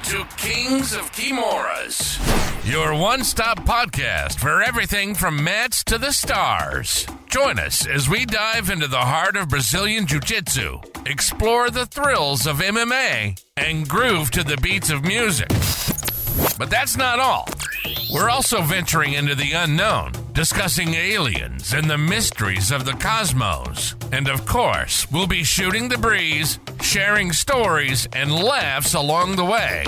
to Kings of Kimuras, your one-stop podcast for everything from mats to the stars. Join us as we dive into the heart of Brazilian Jiu-Jitsu, explore the thrills of MMA, and groove to the beats of music. But that's not all. We're also venturing into the unknown, discussing aliens and the mysteries of the cosmos. And of course, we'll be shooting the breeze, sharing stories, and laughs along the way.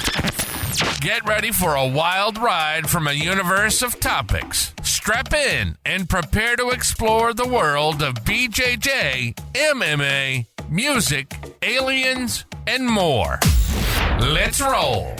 Get ready for a wild ride from a universe of topics. Strap in and prepare to explore the world of BJJ, MMA, music, aliens, and more. Let's roll.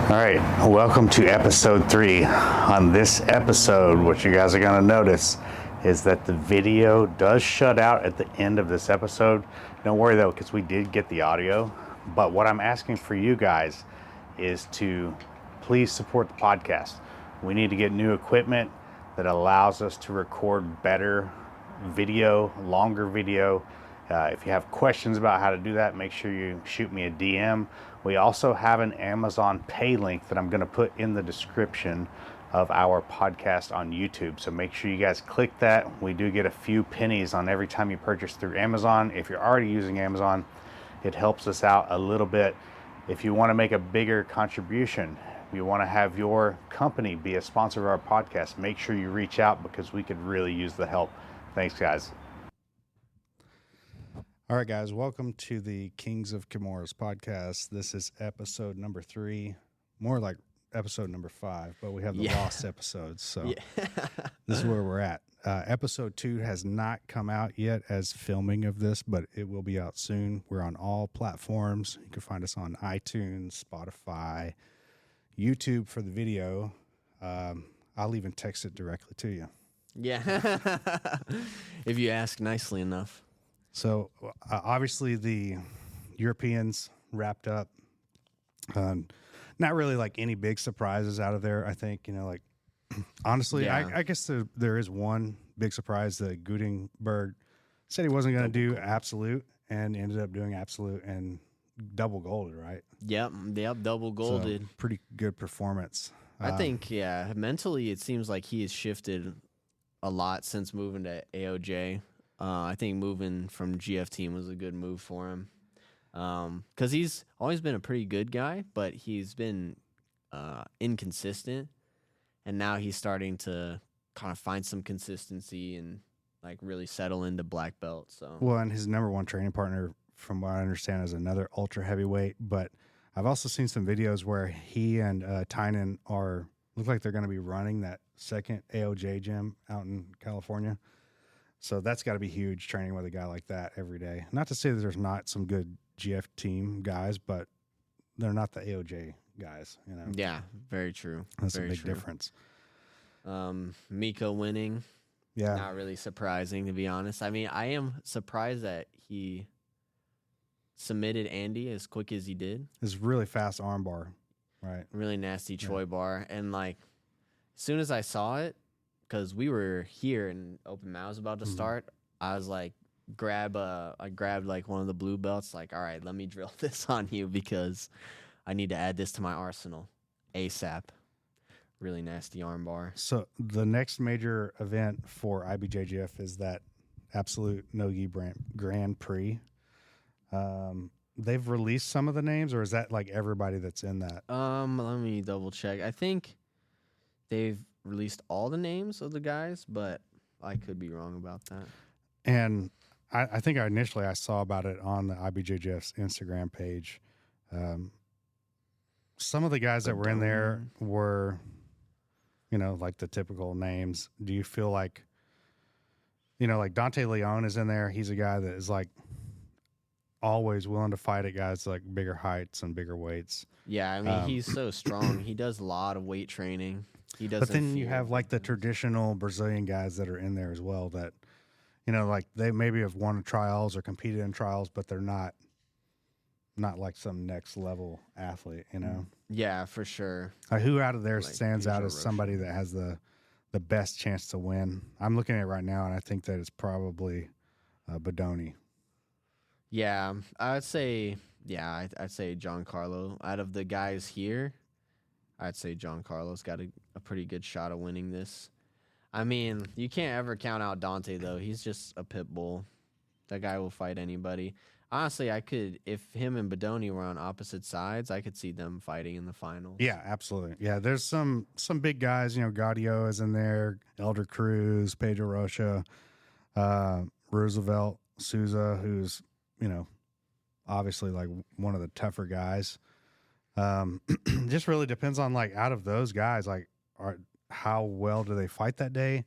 All right, welcome to episode 3. On this episode, what you guys are going to notice is that the video does shut out at the end of this episode. Don't worry though, because we did get the audio. But what I'm asking for you guys is to please support the podcast. We need to get new equipment that allows us to record better video, longer video. If you have questions about how to do that, make sure you shoot me a DM. We also have an Amazon Pay link that I'm going to put in the description of our podcast on YouTube. So make sure you guys click that. We do get a few pennies on every time you purchase through Amazon. If you're already using Amazon, it helps us out a little bit. If you want to make a bigger contribution, you want to have your company be a sponsor of our podcast, make sure you reach out because we could really use the help. Thanks, guys. All right, guys, welcome to the Kings of Kimuras podcast. This is episode number 3, more like episode number 5, but we have the lost episodes, so this is where we're at. Episode 2 has not come out yet as filming of this, but it will be out soon. We're on all platforms. You can find us on iTunes, Spotify, YouTube for the video. I'll even text it directly to you. Yeah, if you ask nicely enough. So, obviously, the Europeans wrapped up. Not really like any big surprises out of there, I think. You know, like, honestly, I guess there is one big surprise that Gutenberg said he wasn't going to do absolute and ended up doing absolute and double golded, right? Yep, double golded. So, pretty good performance. I think, mentally it seems like he has shifted a lot since moving to AOJ. I think moving from GF team was a good move for him because he's always been a pretty good guy, but he's been inconsistent, and now he's starting to kind of find some consistency and like really settle into black belt. So well, and his number one training partner, from what I understand, is another ultra heavyweight. But I've also seen some videos where he and Tynan look like they're going to be running that second AOJ gym out in California. So that's got to be huge, training with a guy like that every day. Not to say that there's not some good GF team guys, but they're not the AOJ guys, you know? Yeah, very true. That's a big difference. Miko winning, not really surprising, to be honest. I mean, I am surprised that he submitted Andy as quick as he did. It's really fast arm bar, right? Really nasty Choi bar. And, like, as soon as I saw it, because we were here and open mat was about to start, I was like, I grabbed like one of the blue belts, like, all right, let me drill this on you because I need to add this to my arsenal ASAP. Really nasty armbar. So the next major event for IBJJF is that Absolute Nogi Grand Prix. They've released some of the names, or is that like everybody that's in that? Let me double check. I think they've released all the names of the guys, but I could be wrong about that. And I think I saw about it on the IBJJF's Instagram page. Some of the guys that were in there were, you know, like the typical names. Do you feel like, you know, like Dante Leon is in there? He's a guy that is like always willing to fight at guys like bigger heights and bigger weights. Yeah, I mean, he's so strong. He does a lot of weight training. He doesn't. But then you have like the traditional Brazilian guys that are in there as well that, you know, like they maybe have won trials or competed in trials, but they're not like some next level athlete, you know? Yeah, for sure. Who out of there Like stands out Asia as somebody Russian. that has the best chance to win? I'm looking at it right now, and I think that it's probably Bodoni. Yeah, I'd say I'd say Giancarlo. Out of the guys here, I'd say Giancarlo's got a pretty good shot of winning this. I mean, you can't ever count out Dante though. He's just a pit bull. That guy will fight anybody. Honestly, I could, if him and Bodoni were on opposite sides, I could see them fighting in the finals. Yeah, absolutely. Yeah, there's some big guys. You know, Gaudio is in there, Elder Cruz, Pedro Rocha, Roosevelt, Souza, who's, you know, obviously like one of the tougher guys. Just really depends on, like, out of those guys, like, how well do they fight that day?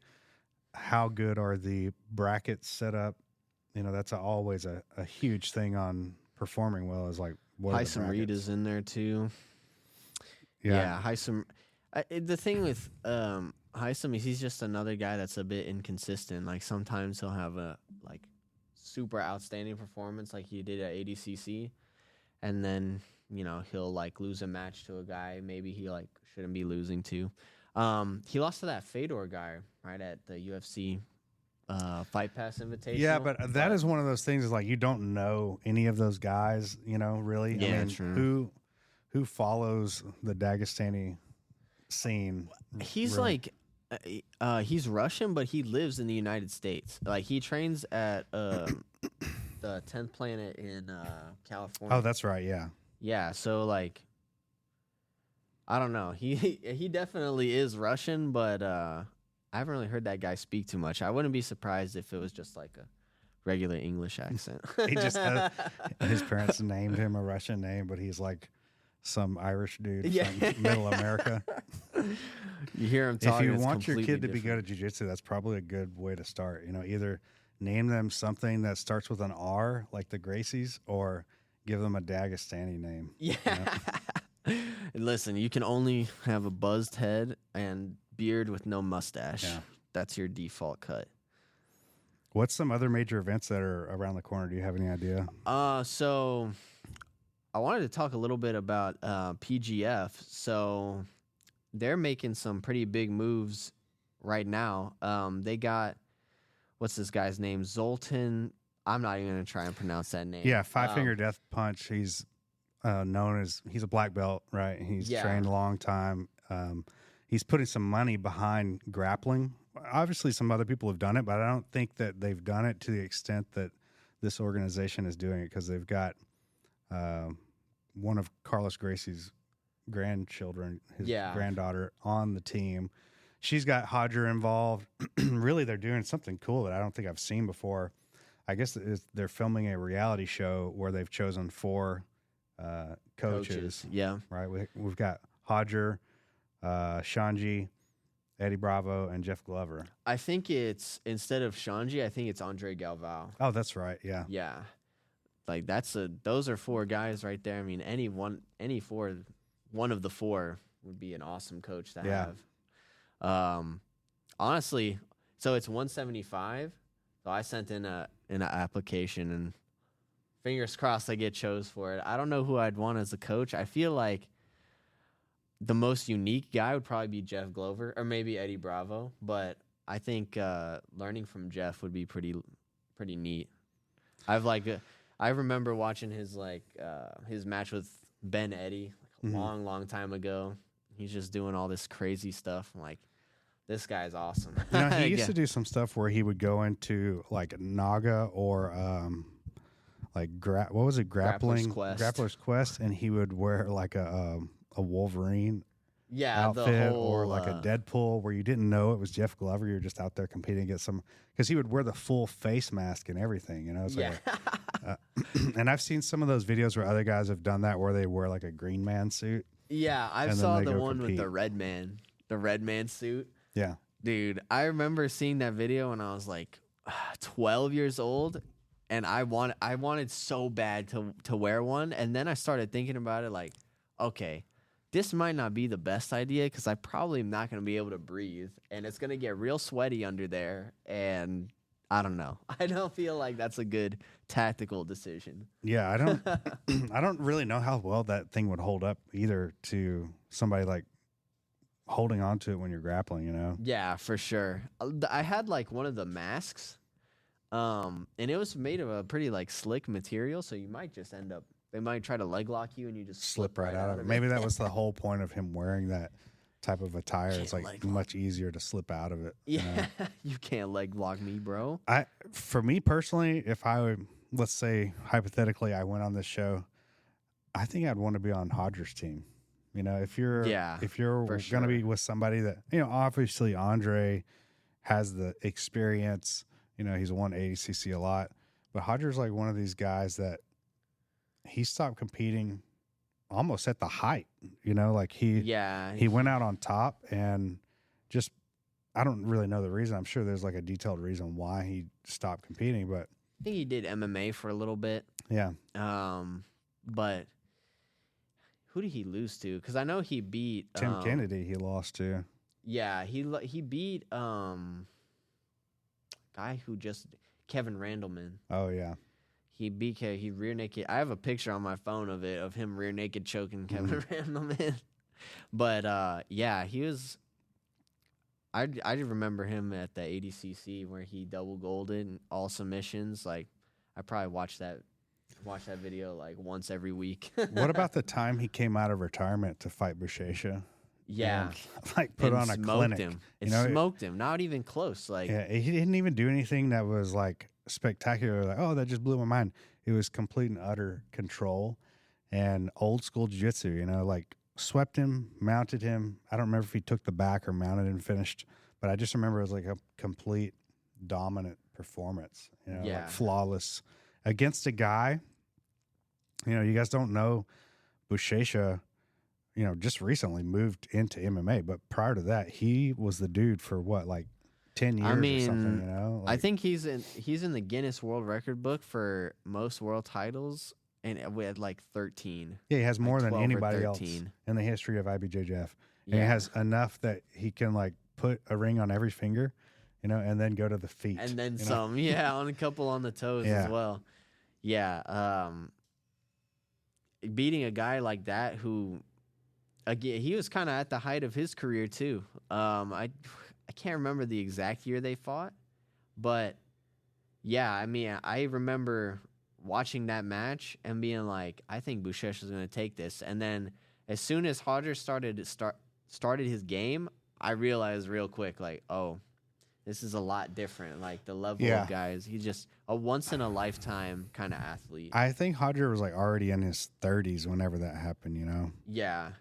How good are the brackets set up? You know, that's always a huge thing on performing well, is like, what are the Hyson Reed brackets? is in there too. Yeah. Yeah, Hyson. The thing with Hyson is he's just another guy that's a bit inconsistent. Like sometimes he'll have a like super outstanding performance, like he did at ADCC, and then he'll like lose a match to a guy maybe he like shouldn't be losing to. He lost to that Fedor guy right at the UFC Fight Pass Invitational. Yeah, but that is one of those things, is like, you don't know any of those guys, you know, really. Yeah, I mean, true. Who follows the Dagestani scene? He's really? like, he's Russian, but he lives in the United States. Like he trains at the 10th Planet in California. Oh, that's right. Yeah. Yeah, so like, I don't know. He definitely is Russian, but I haven't really heard that guy speak too much. I wouldn't be surprised if it was just like a regular English accent. He just his parents named him a Russian name, but he's like some Irish dude from Middle America. You hear him If talking. you it's want your kid completely to be good at jiu-jitsu, that's probably a good way to start. You know, either name them something that starts with an R, like the Gracies, or give them a Dagestani name. Yeah. You know? And listen, you can only have a buzzed head and beard with no mustache. Yeah. That's your default cut. What's some other major events that are around the corner? Do you have any idea? So I wanted to talk a little bit about PGF. So they're making some pretty big moves right now. They got, what's this guy's name? Zoltan. I'm not even going to try and pronounce that name. Yeah, Five Finger Death Punch. He's known as, he's a black belt, right? He's trained a long time. He's putting some money behind grappling. Obviously, some other people have done it, but I don't think that they've done it to the extent that this organization is doing it, because they've got one of Carlos Gracie's grandchildren, his granddaughter, on the team. She's got Hodger involved. Really, they're doing something cool that I don't think I've seen before. I guess they're filming a reality show where they've chosen 4 coaches. Yeah. Right. We've got Hodger, Shanji, Eddie Bravo, and Jeff Glover. I think it's, instead of Shanji, I think it's Andre Galvao. Oh, that's right. Yeah. Yeah. Like those are 4 guys right there. I mean, one of the 4 would be an awesome coach to have. Honestly, so it's 175. So I sent in an application, and fingers crossed I get chose for it. I don't know who I'd want as a coach. I feel like the most unique guy would probably be Jeff Glover, or maybe Eddie Bravo. But I think learning from Jeff would be pretty neat. I remember watching his match with Ben Eddy like a long time ago. He's just doing all this crazy stuff. I'm like, this guy's awesome. You know, he used to do some stuff where he would go into like Naga or like what was it, Grappler's Quest, and he would wear like a Wolverine outfit, or like a Deadpool, where you didn't know it was Jeff Glover. You're just out there competing against some, because he would wear the full face mask and everything, you know. So, and I've seen some of those videos where other guys have done that, where they wear like a Green Man suit. Yeah, I saw the one with the Red Man suit. Yeah, dude, I remember seeing that video when I was like 12 years old, and I wanted so bad to wear one, and then I started thinking about it, like, okay, this might not be the best idea, because I probably am not going to be able to breathe, and it's going to get real sweaty under there, and I don't know. I don't feel like that's a good tactical decision. Yeah, I don't I don't really know how well that thing would hold up either to somebody like holding on to it when you're grappling, you know? Yeah, for sure. I had like one of the masks, and it was made of a pretty like slick material, so you might just end up. They might try to leg lock you, and you just Slip right out of it. Maybe that was the whole point of him wearing that type of attire. It's like much easier to slip out of it. Yeah, you know? you can't leg lock me, bro. For me personally, if I would, let's say hypothetically, I went on this show, I think I'd want to be on Hodger's team. You know, if you're going to be with somebody that, you know, obviously Andre has the experience. You know, he's won ADCC a lot, but Hodger's like one of these guys that he stopped competing almost at the height. You know, like he went out on top and just, I don't really know the reason. I'm sure there's like a detailed reason why he stopped competing, but I think he did MMA for a little bit. Yeah. But who did he lose to? Because I know he beat Tim Kennedy. He lost to. Yeah, he beat guy who just Kevin Randleman. Oh yeah. He rear naked. I have a picture on my phone of it of him rear naked choking Kevin Randleman. But yeah, he was. I remember him at the ADCC where he double golded and all submissions. Like I probably watch that video like once every week. What about the time he came out of retirement to fight Buchecha? Yeah, and, like put on a clinic. It smoked him. Not even close. Like yeah, he didn't even do anything that was like spectacular. Like, oh, that just blew my mind. It was complete and utter control and old school jiu-jitsu. You know, like swept him, mounted him. I don't remember if he took the back or mounted and finished, but I just remember it was like a complete dominant performance. You know, like flawless against a guy. You know, you guys don't know Buchecha, you know, just recently moved into MMA, but prior to that, he was the dude for what, like 10 years or something, you know? Like, I think he's in the Guinness World Record book for most world titles, and we had like 13. Yeah, he has more than anybody else in the history of IBJJF. And he has enough that he can like put a ring on every finger, you know, and then go to the feet. And then some, on a couple on the toes as well. Yeah. Beating a guy like that who, again, he was kind of at the height of his career too. I can't remember the exact year they fought, but yeah, I mean, I remember watching that match and being like, I think Buchecha is going to take this. And then as soon as Hodger started his game, I realized real quick, like, oh, this is a lot different. Like the level of guys, he's just a once in a lifetime kind of athlete. I think Hodger was like already in his 30s whenever that happened, you know? Yeah.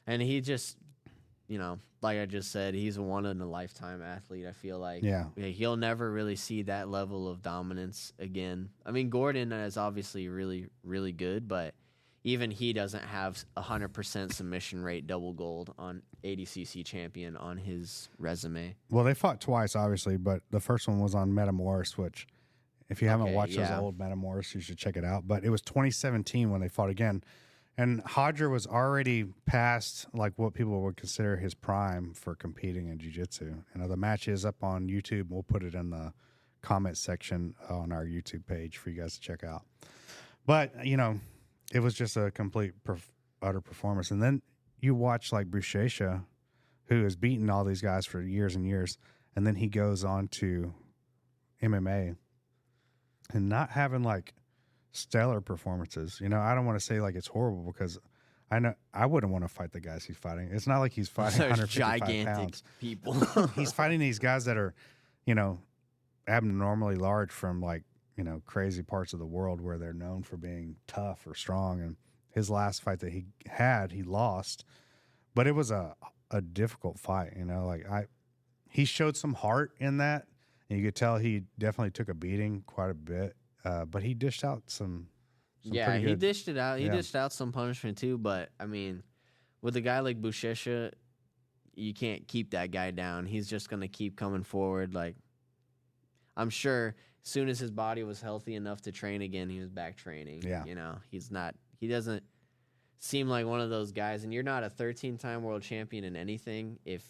And he just, you know, like I just said, he's a one in a lifetime athlete. I feel like he'll never really see that level of dominance again. I mean, Gordon is obviously really, really good, but even he doesn't have 100% submission rate double gold on ADCC champion on his resume. Well, they fought twice, obviously, but the first one was on Metamoris, which if you haven't watched those old Metamoris, you should check it out. But it was 2017 when they fought again. And Hodger was already past like what people would consider his prime for competing in jiu-jitsu. You know, the match is up on YouTube. We'll put it in the comment section on our YouTube page for you guys to check out. But, you know, it was just a complete utter performance. And then you watch like Buchecha, who has beaten all these guys for years and years, and then he goes on to MMA and not having like stellar performances. You know, I don't want to say like it's horrible because I know I wouldn't want to fight the guys he's fighting. It's not like he's fighting 155 gigantic pounds. People. He's fighting these guys that are, you know, abnormally large from like, you know, crazy parts of the world where they're known for being tough or strong. And his last fight that he had, he lost, but it was a difficult fight. You know, like he showed some heart in that, and you could tell he definitely took a beating quite a bit. But he dished out some yeah, he dished it out. He dished out some punishment too. But I mean, with a guy like Buchecha, you can't keep that guy down. He's just gonna keep coming forward. Like, I'm sure as soon as his body was healthy enough to train again, he was back training. Yeah. You know, he doesn't seem like one of those guys. And you're not a 13-time world champion in anything if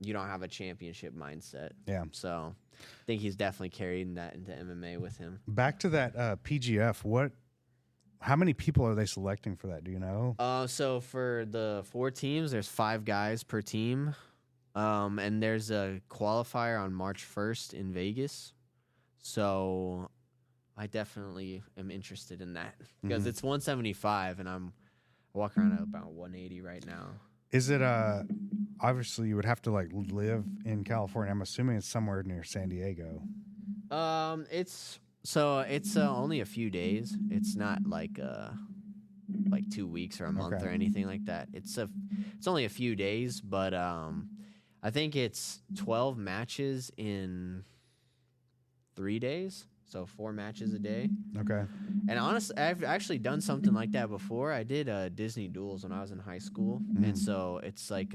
you don't have a championship mindset. Yeah. So I think he's definitely carrying that into MMA with him. Back to that PGF, how many people are they selecting for that? Do you know? So for the 4 teams, there's 5 guys per team. And there's a qualifier on March 1st in Vegas. So I definitely am interested in that because it's 175 and I'm walking around at about 180 right now. Is it obviously you would have to like live in California. I'm assuming it's somewhere near San Diego. It's only a few days. It's not like 2 weeks or a month or anything like that. It's only a few days, but I think it's 12 matches in 3 days. So 4 matches a day. Okay. And honestly, I've actually done something like that before. I did Disney Duels when I was in high school. And so it's like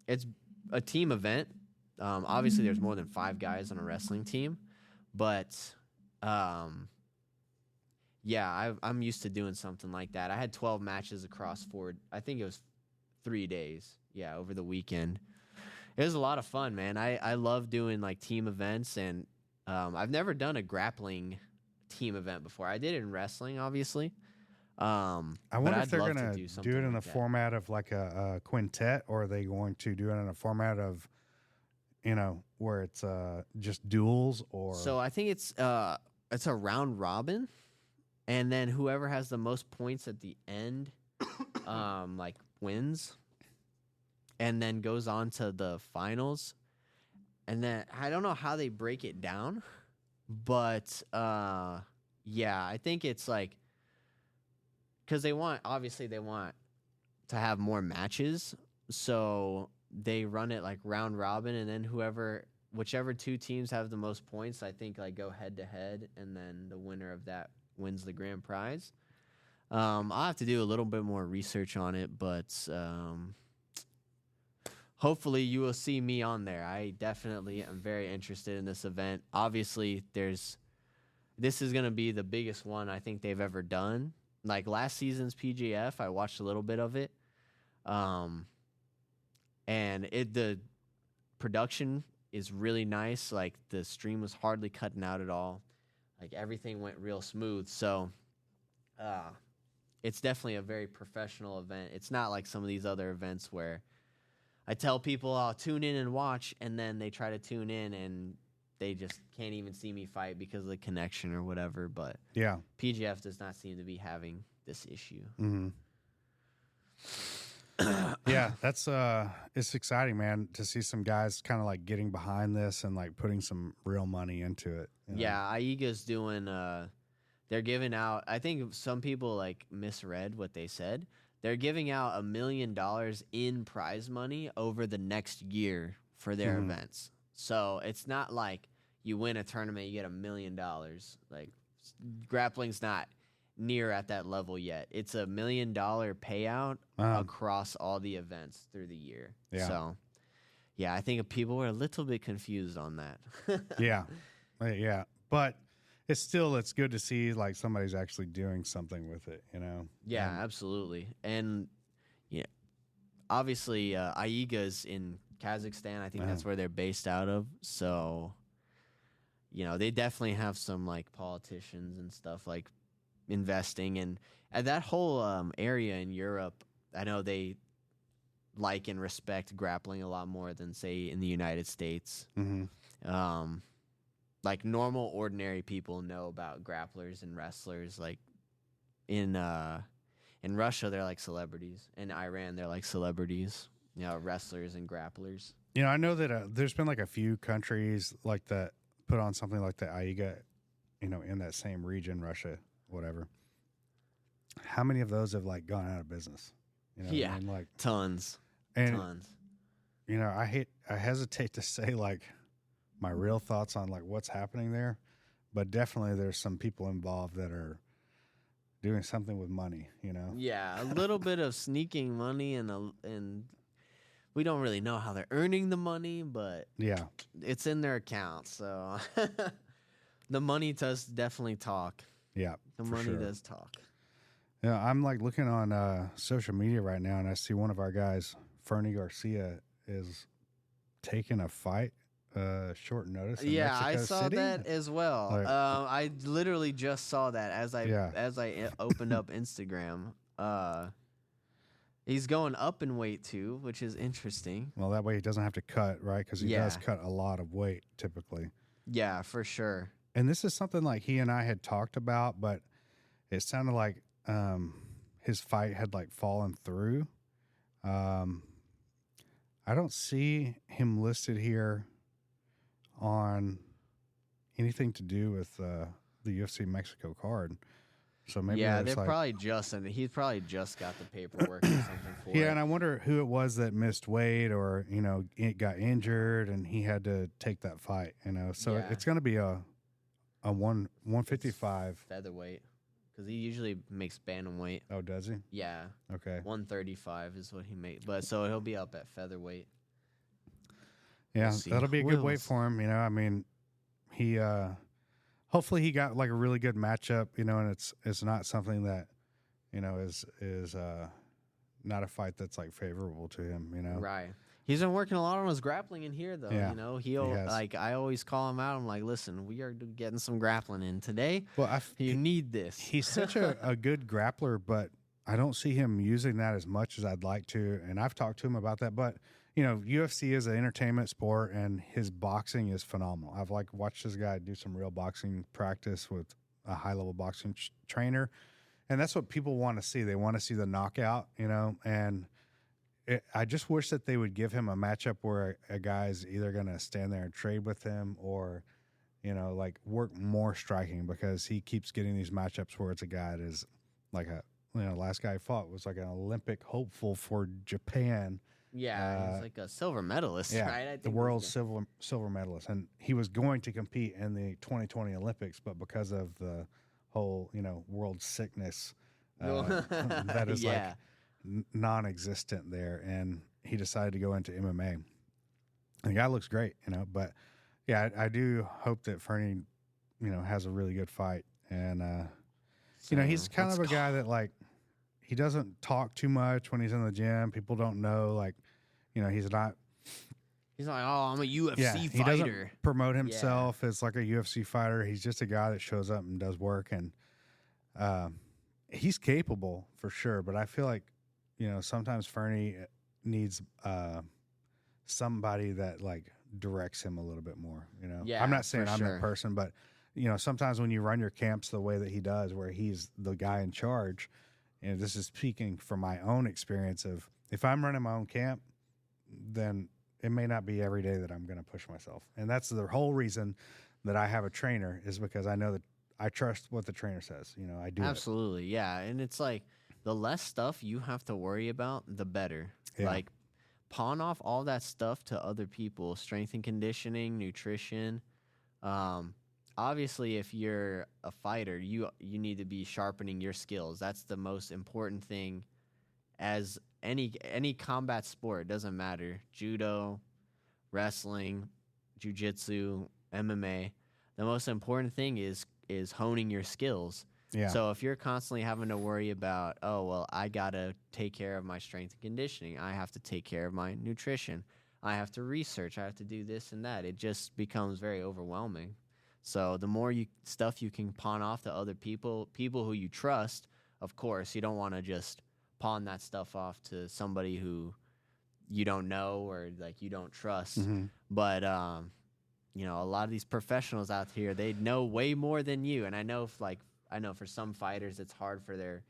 it's a team event. Obviously, there's more than 5 guys on a wrestling team. But, I'm used to doing something like that. I had 12 matches across I think it was 3 days. Yeah, over the weekend. It was a lot of fun, man. I love doing like team events, and I've never done a grappling team event before. I did it in wrestling, obviously. I wonder if they're going to do it in the format of like a quintet, or are they going to do it in a format of, where it's just duels? Or so I think it's a round robin, and then whoever has the most points at the end, wins, and then goes on to the finals. And then I don't know how they break it down, but I think it's like because they want to have more matches, so they run it like round robin, and then whichever 2 teams have the most points, I think like go head to head, and then the winner of that wins the grand prize. I'll have to do a little bit more research on it, but hopefully you will see me on there. I definitely am very interested in this event. Obviously, this is going to be the biggest one I think they've ever done. Like last season's PGF, I watched a little bit of it. And the production is really nice. Like the stream was hardly cutting out at all. Like everything went real smooth. So it's definitely a very professional event. It's not like some of these other events where I tell people I'll tune in and watch, and then they try to tune in and they just can't even see me fight because of the connection or whatever. But yeah, PGF does not seem to be having this issue. Mm-hmm. Yeah, that's it's exciting, man, to see some guys kind of like getting behind this and like putting some real money into it. Yeah, Aiga's doing. They're giving out. I think some people like misread what they said. They're giving out $1 million in prize money over the next year for their events. So it's not like you win a tournament, you get $1 million. Like grappling's not near at that level yet. It's $1 million payout across all the events through the year. Yeah. So, yeah, I think people were a little bit confused on that. Yeah. But it's good to see like somebody's actually doing something with it, Yeah, absolutely. And yeah, obviously Aiga's in Kazakhstan. I think that's where they're based out of. So, they definitely have some like politicians and stuff like investing, and that whole area in Europe, I know they like and respect grappling a lot more than say in the United States. Like normal, ordinary people know about grapplers and wrestlers. Like in Russia, they're like celebrities. In Iran, they're like celebrities. Wrestlers and grapplers. I know that there's been like a few countries like that put on something like the AIGA, in that same region, Russia, whatever. How many of those have like gone out of business? Yeah, like tons. I hesitate to say like my real thoughts on like what's happening there, but definitely there's some people involved that are doing something with money, Yeah, a little bit of sneaking money and we don't really know how they're earning the money, but yeah, it's in their account. So the money does definitely talk. Yeah, the money does talk. Yeah, I'm like looking on social media right now, and I see one of our guys, Fernie Garcia, is taking a fight short notice. In Yeah, I Mexico saw City? that as well. Like- I literally just saw that as I opened up Instagram. He's going up in weight too, which is interesting. Well, that way he doesn't have to cut, right? Because he does Yeah. cut a lot of weight typically. Yeah, for sure. And this is something like he and I had talked about, but it sounded like his fight had like fallen through. I don't see him listed here on anything to do with the UFC Mexico card. So maybe Yeah, there's they're like, probably he's probably just got the paperwork or something for it. yeah, and I wonder who it was that missed weight or, it got injured and he had to take that fight, So Yeah. it's going to be a 155. Featherweight, because he usually makes bantamweight. Oh, does he? Yeah, Okay. 135 is what he made, but so he'll be up at featherweight. Yeah, see. that'll be a Who good weight else? for him. I mean, he hopefully he got like a really good matchup, and it's not something that, is not a fight that's like favorable to him, Right. He's been working a lot on his grappling in here, though. Yeah, He'll he has. like I always call him out. I'm like, listen, we are getting some grappling in today. Well, You need this. he's such a good grappler, but I don't see him using that as much as I'd like to. And I've talked to him about that. But, UFC is an entertainment sport and his boxing is phenomenal. I've like watched this guy do some real boxing practice with a high level boxing trainer. And that's what people want to see. They want to see the knockout, and I just wish that they would give him a matchup where a guy's either going to stand there and trade with him or, like work more striking, because he keeps getting these matchups where it's a guy that is like last guy he fought was like an Olympic hopeful for Japan. Yeah, he's like a silver medalist, Yeah, right? I think the he's world's good. silver medalist. And he was going to compete in the 2020 Olympics, but because of the whole, world sickness, that is Yeah. like non-existent there, and he decided to go into MMA. And the guy looks great, but yeah, I do hope that Fernie, has a really good fight. And he's kind of a guy that like he doesn't talk too much when he's in the gym. People don't know, like, he's not. He's like, oh, I'm a UFC Yeah, he fighter. doesn't promote himself as like a UFC fighter. He's just a guy that shows up and does work, and he's capable for sure. But I feel like, sometimes Fernie needs somebody that like directs him a little bit more. Yeah, I'm not saying for I'm sure. that person, but sometimes when you run your camps the way that he does, where he's the guy in charge, and this is speaking from my own experience of if I'm running my own camp, then it may not be every day that I'm going to push myself. And that's the whole reason that I have a trainer, is because I know that I trust what the trainer says. I do. Absolutely, yeah. And it's like the less stuff you have to worry about, the better. Yeah. Like pawn off all that stuff to other people, strength and conditioning, nutrition. Obviously, if you're a fighter, you need to be sharpening your skills. That's the most important thing. As any combat sport, it doesn't matter. Judo, wrestling, jiu-jitsu, MMA. The most important thing is honing your skills. Yeah. So if you're constantly having to worry about, oh, well, I got to take care of my strength and conditioning. I have to take care of my nutrition. I have to research. I have to do this and that. It just becomes very overwhelming. So the more stuff you can pawn off to other people who you trust, of course, you don't want to just pawn that stuff off to somebody who you don't know or like you don't trust. Mm-hmm. But a lot of these professionals out here, they know way more than you. And I know for some fighters, it's hard for their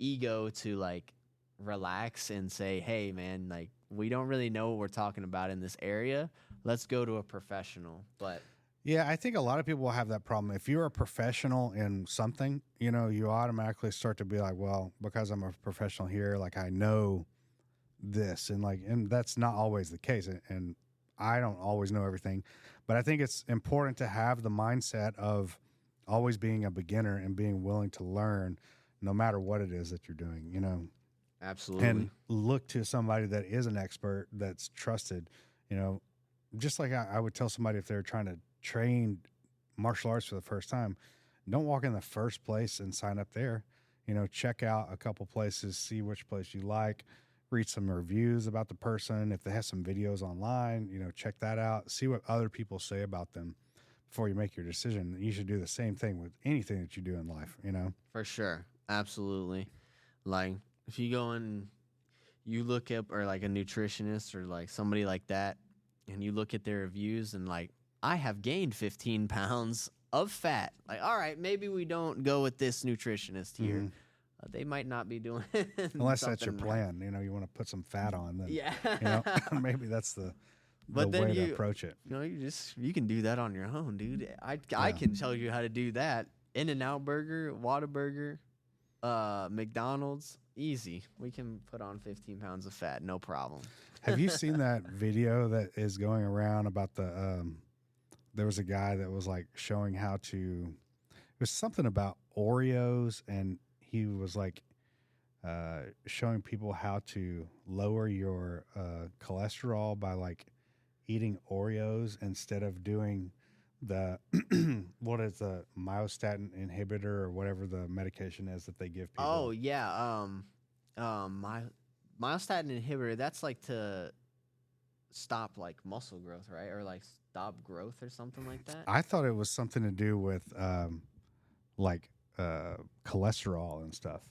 ego to like relax and say, hey man, like we don't really know what we're talking about in this area. Let's go to a professional. But Yeah, I think a lot of people will have that problem. If you're a professional in something, you automatically start to be like, well, because I'm a professional here, like I know this, and that's not always the case. And I don't always know everything, but I think it's important to have the mindset of always being a beginner and being willing to learn no matter what it is that you're doing, absolutely. and look to somebody that is an expert that's trusted, just like I would tell somebody if they're trying to train martial arts for the first time, don't walk in the first place and sign up there. Check out a couple places, see which place you like, read some reviews about the person. If they have some videos online, check that out. See what other people say about them before you make your decision. You should do the same thing with anything that you do in life, For sure. Absolutely. Like, if you go and you look up, or like a nutritionist or like somebody like that, and you look at their reviews and like, I have gained 15 pounds of fat. Like, all right, maybe we don't go with this nutritionist here. Mm-hmm. They might not be doing unless that's your plan. You want to put some fat on, then yeah. maybe that's the But then way to approach it. You can do that on your own, dude. I can tell you how to do that. In-N-Out Burger, Whataburger, McDonald's, easy. We can put on 15 pounds of fat, no problem. Have you seen that video that is going around about there was a guy that was like showing how to, it was something about Oreos, and he was like showing people how to lower your cholesterol by like eating Oreos instead of doing the what is the myostatin inhibitor or whatever the medication is that they give people. Oh yeah, myostatin inhibitor. That's like to stop like muscle growth, right? Or like stop growth or something like that. I thought it was something to do with cholesterol and stuff.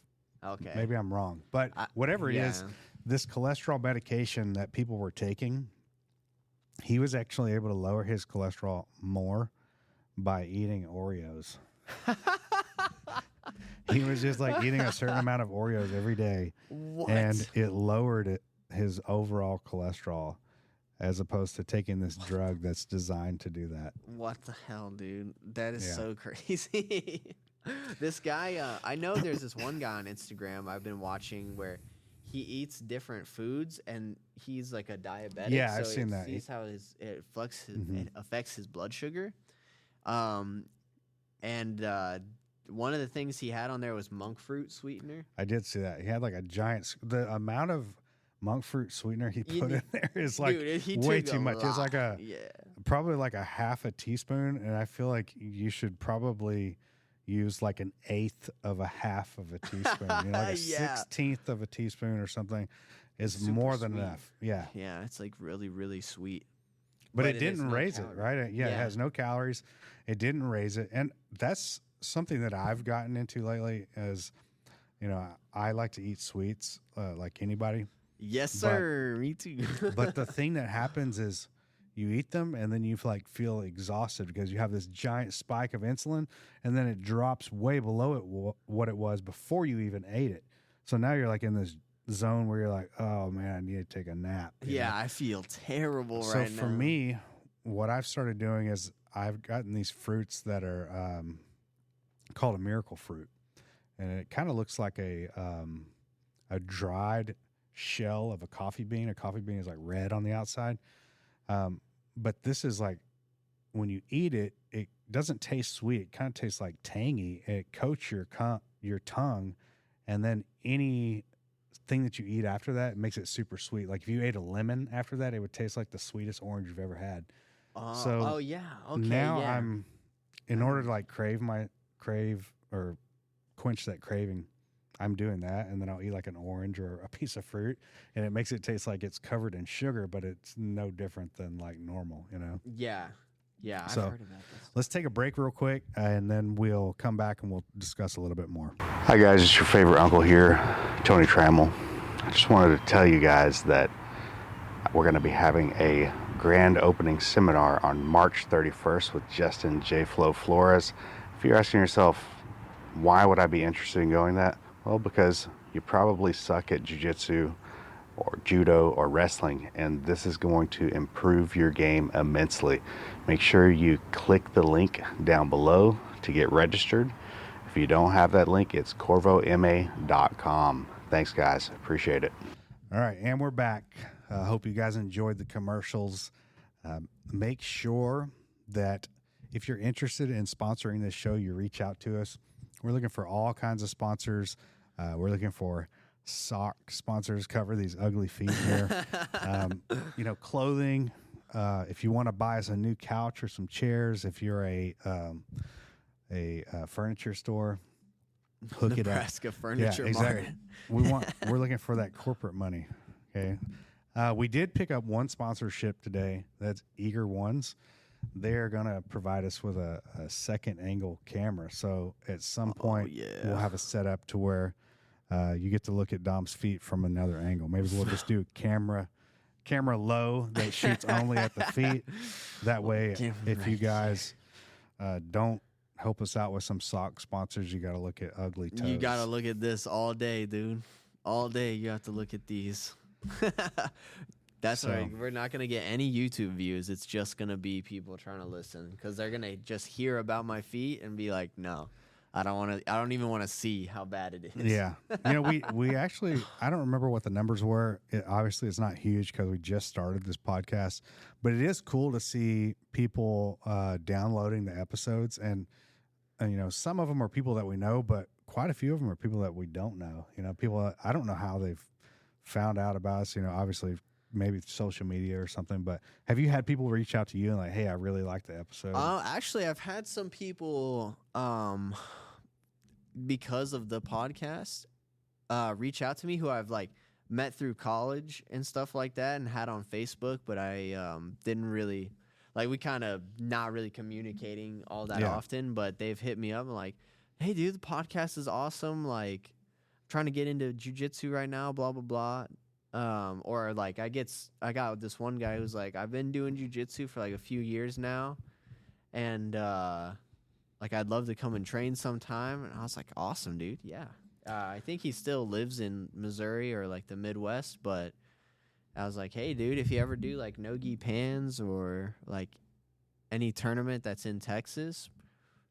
Okay, Maybe I'm wrong, but whatever it is, this cholesterol medication that people were taking, he was actually able to lower his cholesterol more by eating Oreos. He was just like eating a certain amount of Oreos every day, and it lowered his overall cholesterol, as opposed to taking this drug that's designed to do that. What the hell, dude? That is so crazy. This guy, I know there's this one guy on Instagram I've been watching where he eats different foods, and he's like a diabetic. Yeah, I've seen that. Sees how it affects his blood sugar. And one of the things he had on there was monk fruit sweetener. I did see that. He had like a giant. The amount of monk fruit sweetener he put in there is like way too much. It's like probably like a half a teaspoon, and I feel like you should probably use like an eighth of a half of a teaspoon. Like a 16th of a teaspoon or something is Super more than sweet. enough. Yeah. Yeah, it's like really, really sweet. But it didn't raise it, right? It has no calories. It didn't raise it. And that's something that I've gotten into lately is, I like to eat sweets like anybody. Yes, sir. Me too. But the thing that happens is you eat them and then you feel exhausted because you have this giant spike of insulin, and then it drops way below it what it was before you even ate it. So now you're like in this zone where you're like, oh man, I need to take a nap. I feel terrible right now. So for me, what I've started doing is I've gotten these fruits that are called a miracle fruit, and it kind of looks like a dried shell of a coffee bean. A coffee bean is like red on the outside. But this is like, when you eat it, it doesn't taste sweet. It kind of tastes like tangy. It coats your tongue, and then anything that you eat after that makes it super sweet. Like if you ate a lemon after that, it would taste like the sweetest orange you've ever had. Now I'm, in order to like quench that craving, I'm doing that, and then I'll eat like an orange or a piece of fruit, and it makes it taste like it's covered in sugar, but it's no different than like normal, Yeah, I've So, heard about this. Let's take a break real quick, and then we'll come back and we'll discuss a little bit more. Hi guys, it's your favorite uncle here, Tony Trammell. I just wanted to tell you guys that we're going to be having a grand opening seminar on March 31st with Justin J. Flo Flores. If you're asking yourself, why would I be interested in going that? Well, because you probably suck at jiu-jitsu or judo or wrestling, and this is going to improve your game immensely. Make sure you click the link down below to get registered. If you don't have that link, it's corvoma.com. Thanks, guys. Appreciate it. All right, and we're back. Hope you guys enjoyed the commercials. Make sure that if you're interested in sponsoring this show, you reach out to us. We're looking for all kinds of sponsors. We're looking for sock sponsors, cover these ugly feet here. Clothing. If you want to buy us a new couch or some chairs, if you're a furniture store, hook Nebraska it up. Furniture Exactly. Mart. We're looking for that corporate money. Okay. We did pick up one sponsorship today. That's Eager Ones. They're going to provide us with a second angle camera. So at some point, we'll have a setup to where you get to look at Dom's feet from another angle. Maybe we'll just do camera low that shoots only at the feet. That way, if you guys don't help us out with some sock sponsors, you got to look at ugly toes. You got to look at this all day, dude. All day you have to look at these. That's right. We're not going to get any YouTube views. It's just going to be people trying to listen because they're going to just hear about my feet and be like, no, I don't even want to see how bad it is. Yeah. We actually, I don't remember what the numbers were. Obviously, it's not huge because we just started this podcast, but it is cool to see people downloading the episodes. And, some of them are people that we know, but quite a few of them are people that we don't know. People, I don't know how they've found out about us, obviously maybe social media or something, but have you had people reach out to you and like, hey, I really like the episode? Actually, I've had some people, because of the podcast, reach out to me who I've like met through college and stuff like that and had on Facebook, but I didn't really, like, we kind of not really communicating all that often, but they've hit me up and like, hey, dude, the podcast is awesome. Like, I'm trying to get into jiu-jitsu right now, blah, blah, blah. Or like I got this one guy who's like, I've been doing jiu-jitsu for like a few years now. And, like, I'd love to come and train sometime. And I was like, awesome, dude. Yeah. I think he still lives in Missouri or like the Midwest, but I was like, hey, dude, if you ever do like no-gi pans or like any tournament that's in Texas,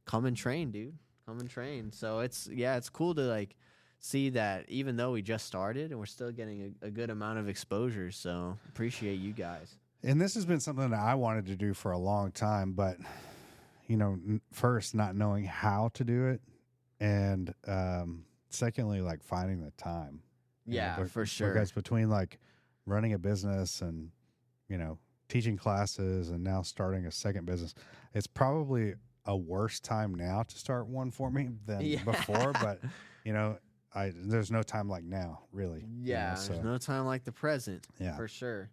come and train, dude. Come and train. So it's cool to like see that even though we just started and we're still getting a good amount of exposure. So appreciate you guys. And this has been something that I wanted to do for a long time, but first not knowing how to do it. And, secondly, like finding the time. Yeah, for sure. Because between like running a business and, teaching classes and now starting a second business, it's probably a worse time now to start one for me than before. But, there's no time like now, really. Yeah, there's no time like the present. Yeah, for sure.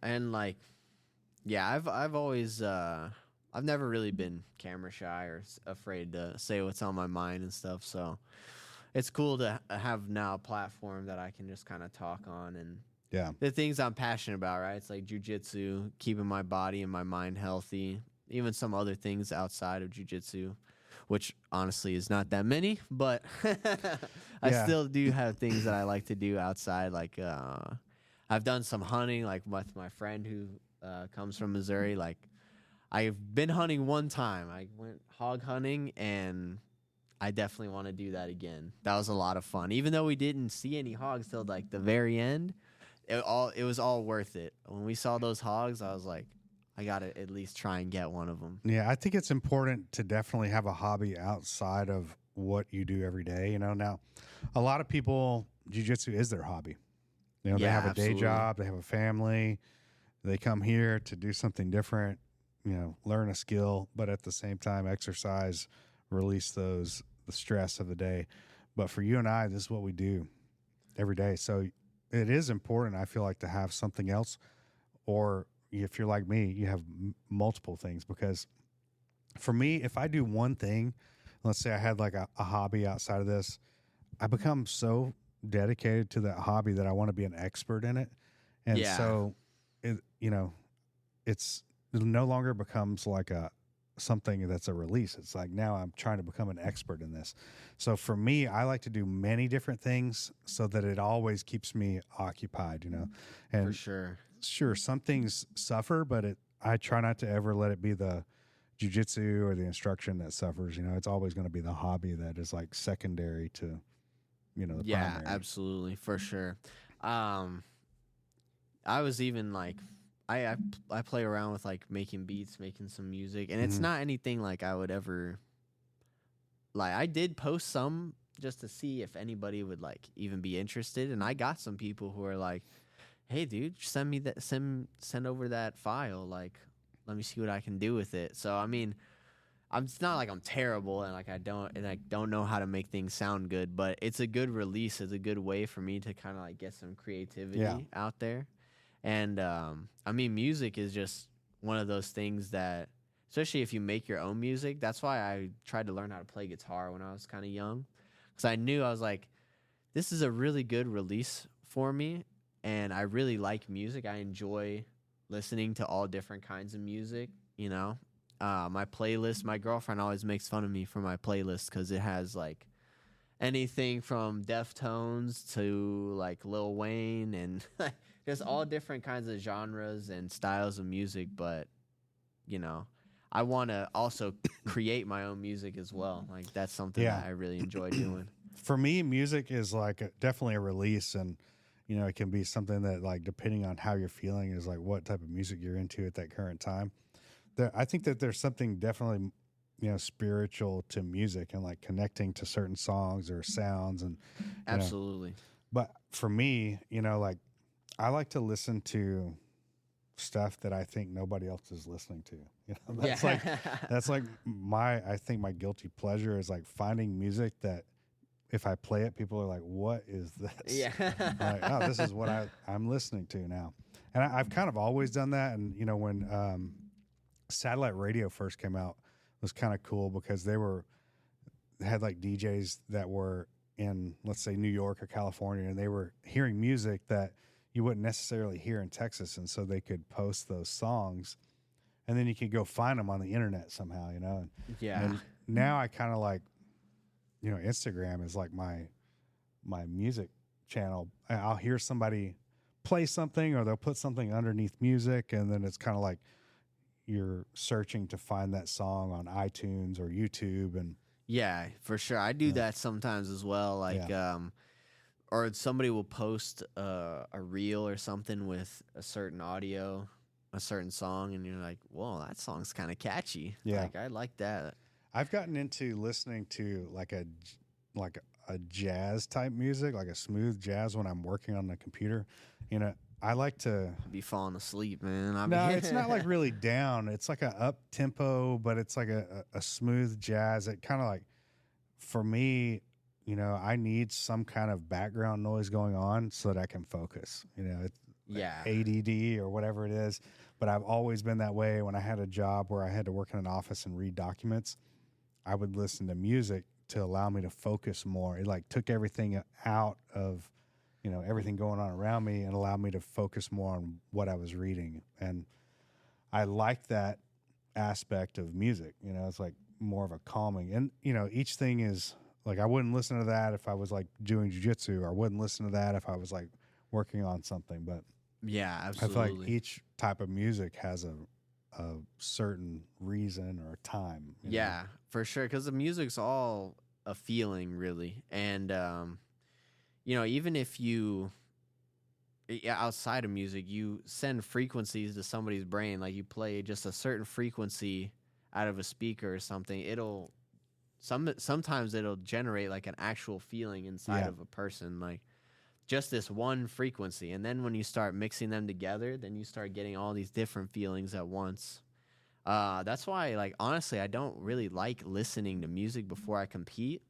And like, yeah, I've always I've never really been camera shy or afraid to say what's on my mind and stuff. So it's cool to have now a platform that I can just kind of talk on and the things I'm passionate about. Right, it's like jiu-jitsu, keeping my body and my mind healthy. Even some other things outside of jiu-jitsu, which honestly is not that many, but I still do have things that I like to do outside. Like I've done some hunting, like with my friend who comes from Missouri. Like I've been hunting one time. I went hog hunting, and I definitely want to do that again. That was a lot of fun. Even though we didn't see any hogs till like the very end, it was all worth it. When we saw those hogs, I was like, I got to at least try and get one of them. Yeah, I think it's important to definitely have a hobby outside of what you do every day. Now, a lot of people, jiu-jitsu is their hobby. They have a day job, they have a family, they come here to do something different, learn a skill, but at the same time exercise, release the stress of the day. But for you and I, this is what we do every day. So it is important, I feel like, to have something else, or if you're like me, you have multiple things. Because for me, if I do one thing, let's say I had like a hobby outside of this, I become so dedicated to that hobby that I want to be an expert in it. And so, it no longer becomes like something that's a release. It's like, now I'm trying to become an expert in this. So for me, I like to do many different things so that it always keeps me occupied, And for sure. Sure, some things suffer, but I try not to ever let it be the jiu-jitsu or the instruction that suffers. It's always going to be the hobby that is like secondary to, the primary. Absolutely, for sure. I was even like, I play around with like making beats, making some music, and it's not anything like I would ever, like, I did post some just to see if anybody would like even be interested, and I got some people who are like, hey, dude, send me that, send over that file. Like, let me see what I can do with it. So, I mean, it's not like I'm terrible and like I don't know how to make things sound good, but it's a good release. It's a good way for me to kind of like get some creativity out there. And I mean, music is just one of those things that, especially if you make your own music, that's why I tried to learn how to play guitar when I was kind of young, because I knew I was like, this is a really good release for me, and I really like music. I enjoy listening to all different kinds of music, you know. My playlist, my girlfriend always makes fun of me for my playlist because it has like anything from Deftones to like Lil Wayne and just all different kinds of genres and styles of music. But, you know, I want to also create my own music as well. Like that's something that I really enjoy doing. For me, music is like definitely a release, and you know, it can be something that, like, depending on how you're feeling, is like what type of music you're into at that current time. I think that there's something definitely, you know, spiritual to music and like connecting to certain songs or sounds, and Absolutely. know. But for me, you know, like I like to listen to stuff that I think nobody else is listening to. You know, that's like I think my guilty pleasure is like finding music that if I play it, people are like, "What is this?" Yeah. Like, oh, this is what I'm listening to now. And I've kind of always done that. And you know, when satellite radio first came out, it was kind of cool because they had like DJs that were in, let's say, New York or California, and they were hearing music that you wouldn't necessarily hear in Texas, and so they could post those songs, and then you could go find them on the internet somehow, you know. And now I kind of like, you know, Instagram is like my music channel. I'll hear somebody play something, or they'll put something underneath music, and then it's kind of like you're searching to find that song on iTunes or YouTube. And yeah, for sure. I do that sometimes as well. Like, or somebody will post a reel or something with a certain audio, a certain song, and you're like, whoa, that song's kind of catchy. Yeah. Like, I like that. I've gotten into listening to like a jazz type music, like a smooth jazz when I'm working on the computer. You know, I like to be falling asleep, man. No, it's not like really down. It's like a up tempo, but it's like a smooth jazz. It kind of like, for me, you know, I need some kind of background noise going on so that I can focus. You know, it's ADD or whatever it is. But I've always been that way. When I had a job where I had to work in an office and read documents, I would listen to music to allow me to focus more. It like took everything out of, you know, everything going on around me and allowed me to focus more on what I was reading. And I like that aspect of music. You know, it's like more of a calming. And, you know, each thing is like, I wouldn't listen to that if I was like doing jiu-jitsu, or I wouldn't listen to that if I was like working on something. But yeah, absolutely. I feel like each type of music has a certain reason or time. Yeah, know? For sure. Because the music's all a feeling, really. And, you know, even if you, outside of music, you send frequencies to somebody's brain, like you play just a certain frequency out of a speaker or something, sometimes it'll generate like an actual feeling inside of a person, like just this one frequency. And then when you start mixing them together, then you start getting all these different feelings at once. That's why, like, honestly, I don't really like listening to music before I compete.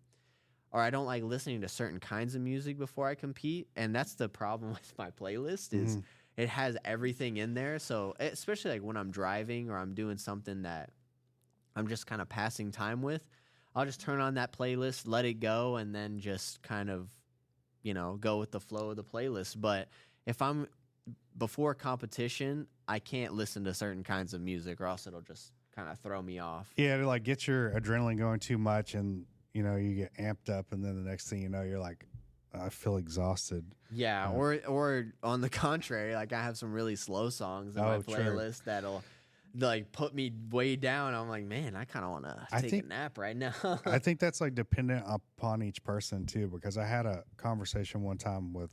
Or I don't like listening to certain kinds of music before I compete. And that's the problem with my playlist is it has everything in there. So especially like when I'm driving or I'm doing something that I'm just kind of passing time with, I'll just turn on that playlist, let it go, and then just kind of, you know, go with the flow of the playlist. But if I'm before competition, I can't listen to certain kinds of music or else it'll just kind of throw me off. Yeah, to like get your adrenaline going too much, and you know, you get amped up, and then the next thing you know, you're like, I feel exhausted. Yeah, or on the contrary, like I have some really slow songs in my playlist that'll like put me way down. I'm like, man, I kind of want to take a nap right now. I think that's like dependent upon each person too, because I had a conversation one time with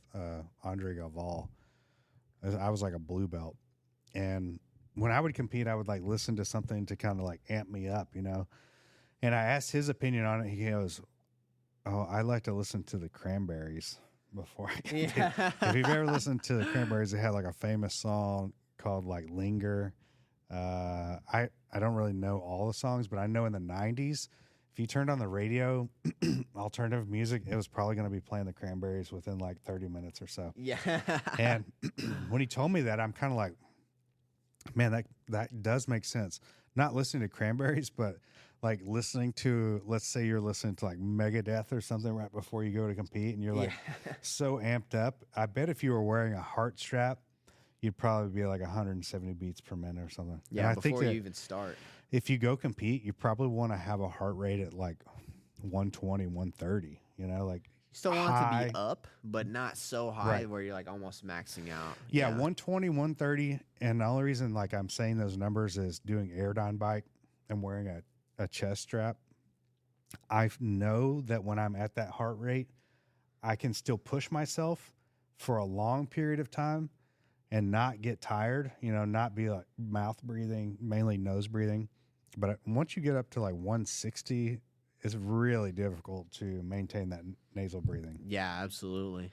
Andre Galval. I was like a blue belt, and when I would compete, I would like listen to something to kind of like amp me up, you know. And I asked his opinion on it. He goes, "Oh, I like to listen to the Cranberries before I compete." Yeah. If you've ever listened to the Cranberries, they had like a famous song called like "Linger." I don't really know all the songs, but I know in the 90s, if you turned on the radio, alternative music, it was probably going to be playing the Cranberries within like 30 minutes or so. Yeah. And when he told me that, I'm kind of like, man, that does make sense. Not listening to Cranberries, but like listening to, let's say you're listening to like Megadeth or something right before you go to compete, and you're like so amped up. I bet if you were wearing a heart strap, you'd probably be like 170 beats per minute or something. Yeah, and I before think you even start. if you go compete, you probably want to have a heart rate at like 120, 130, you know, like You still want it high. to be up, but not so high where you're like almost maxing out. Yeah, 120, 130. And the only reason like I'm saying those numbers is doing Airdyne bike and wearing a chest strap. I know that when I'm at that heart rate, I can still push myself for a long period of time and not get tired, you know, not be like mouth breathing, mainly nose breathing. But once you get up to like 160, it's really difficult to maintain that nasal breathing. Yeah, absolutely.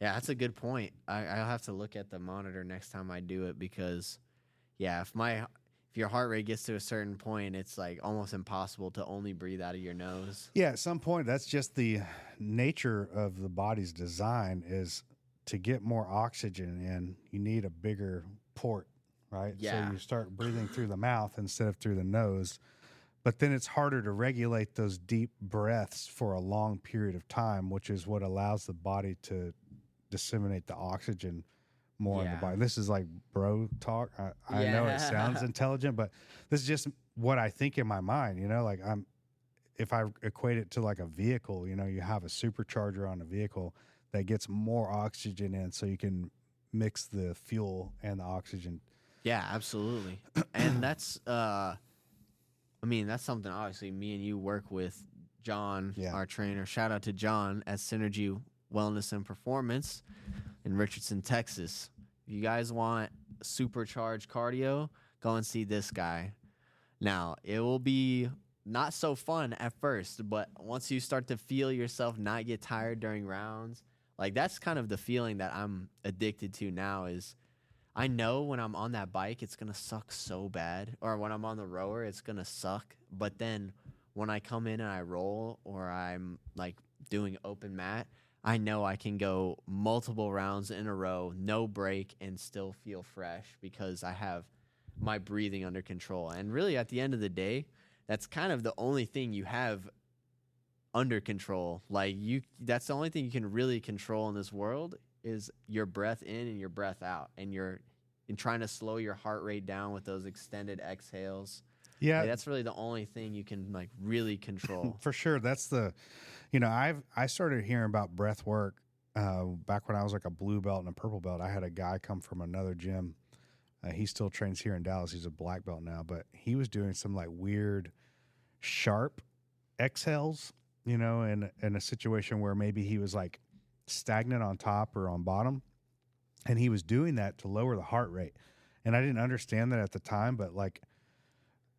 Yeah, that's a good point. I'll have to look at the monitor next time I do it because, yeah, if your heart rate gets to a certain point, it's like almost impossible to only breathe out of your nose. Yeah, at some point, that's just the nature of the body's design is to get more oxygen in, you need a bigger port, right? Yeah. So you start breathing through the mouth instead of through the nose. But then it's harder to regulate those deep breaths for a long period of time, which is what allows the body to disseminate the oxygen more in the body. This is like bro talk. I know it sounds intelligent, but this is just what I think in my mind, you know, like if I equate it to like a vehicle, you know, you have a supercharger on a vehicle that gets more oxygen in so you can mix the fuel and the oxygen. Yeah, absolutely. And that's that's something obviously me and you work with John, our trainer. Shout out to John at Synergy Wellness and Performance in Richardson, Texas. If you guys want supercharged cardio, go and see this guy. Now, it will be not so fun at first, but once you start to feel yourself not get tired during rounds, like that's kind of the feeling that I'm addicted to now is I know when I'm on that bike, it's going to suck so bad. Or when I'm on the rower, it's going to suck. But then when I come in and I roll or I'm like doing open mat, I know I can go multiple rounds in a row, no break, and still feel fresh because I have my breathing under control. And really, at the end of the day, that's kind of the only thing you have under control. Like that's the only thing you can really control in this world is your breath in and your breath out, and you're trying to slow your heart rate down with those extended exhales. Yeah, like, that's really the only thing you can like really control. For sure, that's I started hearing about breath work back when I was like a blue belt and a purple belt. I had a guy come from another gym. He still trains here in Dallas. He's a black belt now, but he was doing some like weird, sharp exhales, you know, in a situation where maybe he was like stagnant on top or on bottom. And he was doing that to lower the heart rate. And I didn't understand that at the time, but like,